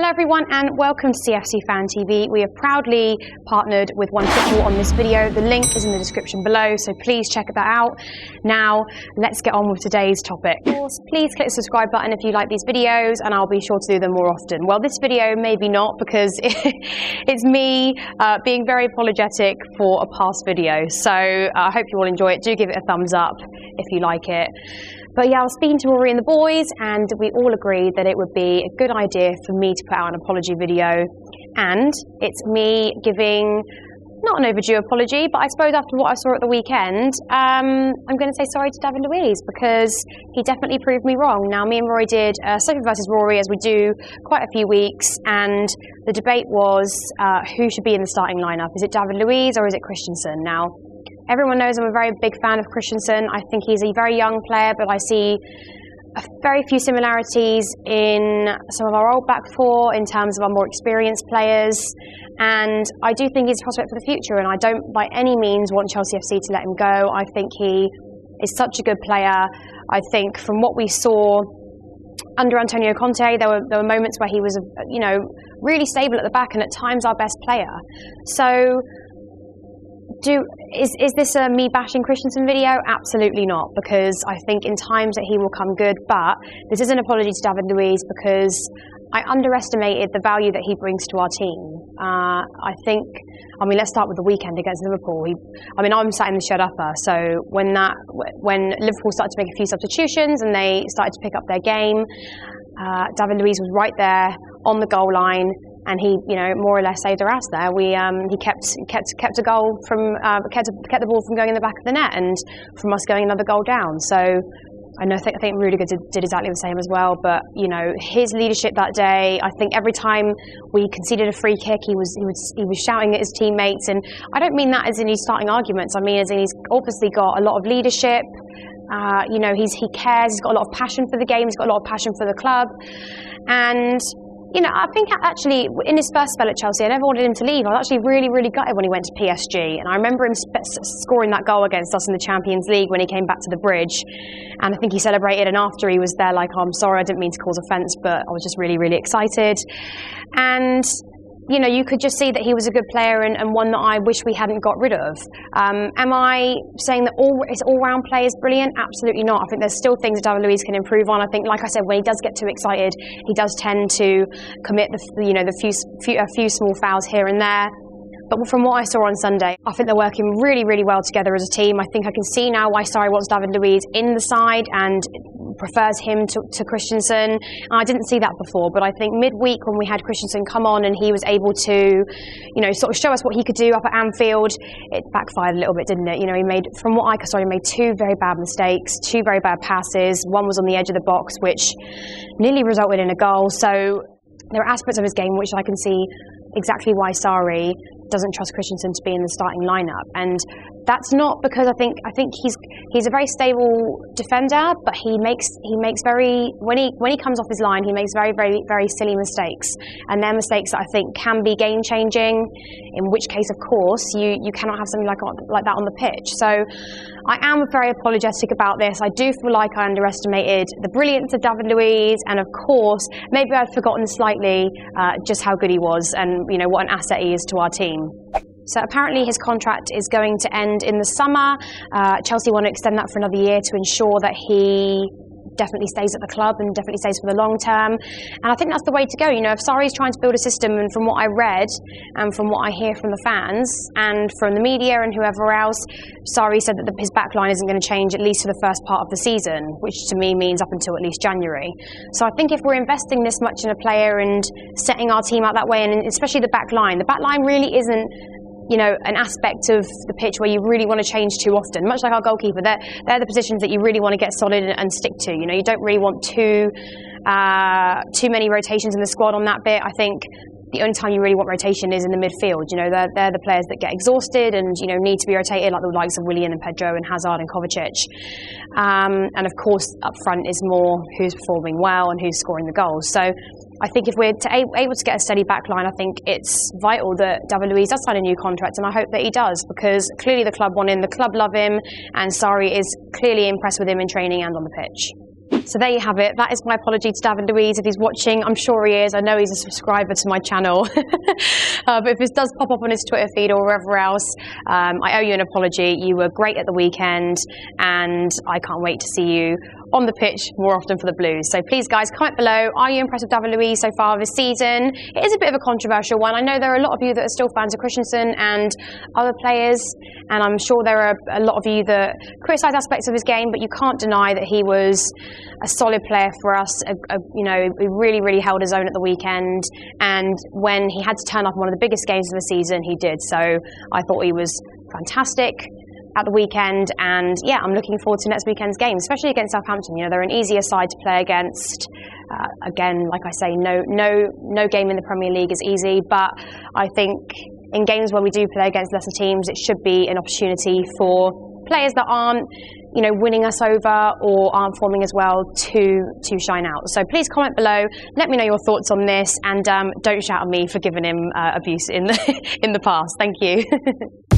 Hello everyone and welcome to CFC Fan TV. We have proudly partnered with One Football on this video. The link is in the description below, so please check that out. Now, let's get on with today's topic. Of course, please click the subscribe button if you like these videos and I'll be sure to do them more often. Well, this video maybe not because it's me being very apologetic for a past video. So I hope you all enjoy it. Do give it a thumbs up if you like it. But yeah, I was speaking to Rory and the boys and we all agreed that it would be a good idea for me to put out an apology video. And it's me giving, not an overdue apology, but I suppose after what I saw at the weekend, I'm going to say sorry to David Luiz because he definitely proved me wrong. Now, me and Rory did Sophie versus Rory, as we do quite a few weeks, and the debate was who should be in the starting lineup. Is it David Luiz or is it Christensen? Now, everyone knows I'm a very big fan of Christensen. I think he's a very young player, but I see a very few similarities in some of our old back four in terms of our more experienced players. And I do think he's a prospect for the future, and I don't by any means want Chelsea FC to let him go. I think he is such a good player. I think from what we saw under Antonio Conte, there were moments where he was, really stable at the back and at times our best player. So, is this a me bashing Christensen video? Absolutely not, because I think in times that he will come good, but this is an apology to David Luiz because I underestimated the value that he brings to our team. Let's start with the weekend against Liverpool. I'm sat in the shed upper, so when Liverpool started to make a few substitutions and they started to pick up their game, David Luiz was right there on the goal line. And he, more or less saved our ass there. He kept a goal from kept the ball from going in the back of the net and from us going another goal down. So I think Rudiger did exactly the same as well. But his leadership that day. I think every time we conceded a free kick, he was shouting at his teammates. And I don't mean that as in he's starting arguments. I mean as in he's obviously got a lot of leadership. He cares. He's got a lot of passion for the game. He's got a lot of passion for the club, and. I think actually in his first spell at Chelsea, I never wanted him to leave. I was actually really, really gutted when he went to PSG. And I remember him scoring that goal against us in the Champions League when he came back to the bridge. And I think he celebrated, and after he was there like, oh, I'm sorry, I didn't mean to cause offence, but I was just really, really excited. And you could just see that he was a good player and one that I wish we hadn't got rid of. Am I saying that his all-round play is brilliant? Absolutely not. I think there's still things that David Luiz can improve on. I think, like I said, when he does get too excited, he does tend to commit a few small fouls here and there. But from what I saw on Sunday, I think they're working really, really well together as a team. I think I can see now why Sarri wants David Luiz in the side and prefers him to Christensen. And I didn't see that before, but I think midweek when we had Christensen come on and he was able to, sort of show us what he could do up at Anfield, it backfired a little bit, didn't it? He made two very bad mistakes, two very bad passes. One was on the edge of the box, which nearly resulted in a goal. So there are aspects of his game which I can see exactly why Sarri doesn't trust Christensen to be in the starting lineup, and that's not because I think he's a very stable defender, but he makes very when he comes off his line, he makes very, very, very silly mistakes, and they're mistakes that I think can be game changing. In which case, of course, you cannot have something like that on the pitch. So I am very apologetic about this. I do feel like I underestimated the brilliance of David Luiz, and of course, maybe I've forgotten slightly just how good he was and what an asset he is to our team. So apparently his contract is going to end in the summer. Chelsea want to extend that for another year to ensure that he definitely stays at the club and definitely stays for the long term. And I think that's the way to go. If Sarri's trying to build a system, and from what I read and from what I hear from the fans and from the media and whoever else, Sarri said that his back line isn't going to change at least for the first part of the season, which to me means up until at least January. So I think if we're investing this much in a player and setting our team out that way, and especially the back line really isn't an aspect of the pitch where you really want to change too often. Much like our goalkeeper, they're the positions that you really want to get solid and stick to. You don't really want too many rotations in the squad on that bit. I think the only time you really want rotation is in the midfield. They're the players that get exhausted and need to be rotated, like the likes of Willian and Pedro and Hazard and Kovacic. And of course, up front is more who's performing well and who's scoring the goals. So I think if we're able to get a steady back line, I think it's vital that David Luiz does sign a new contract, and I hope that he does, because clearly the club want him, the club love him, and Sarri is clearly impressed with him in training and on the pitch. So there you have it. That is my apology to David Luiz. If he's watching, I'm sure he is. I know he's a subscriber to my channel. But if this does pop up on his Twitter feed or wherever else, I owe you an apology. You were great at the weekend, and I can't wait to see you on the pitch more often for the Blues. So please, guys, comment below. Are you impressed with David Luiz so far this season? It is a bit of a controversial one. I know there are a lot of you that are still fans of Christensen and other players, and I'm sure there are a lot of you that criticise aspects of his game, but you can't deny that he was a solid player for us. You know, he really, really held his own at the weekend, and when he had to turn up in one of the biggest games of the season, he did. So I thought he was fantastic at the weekend, and yeah, I'm looking forward to next weekend's game, especially against Southampton. You know, they're an easier side to play against. Again, like I say, no game in the Premier League is easy, but I think in games where we do play against lesser teams, it should be an opportunity for players that aren't, you know, winning us over or aren't forming as well to shine out. So please comment below, let me know your thoughts on this, and don't shout at me for giving him abuse in the past. Thank you.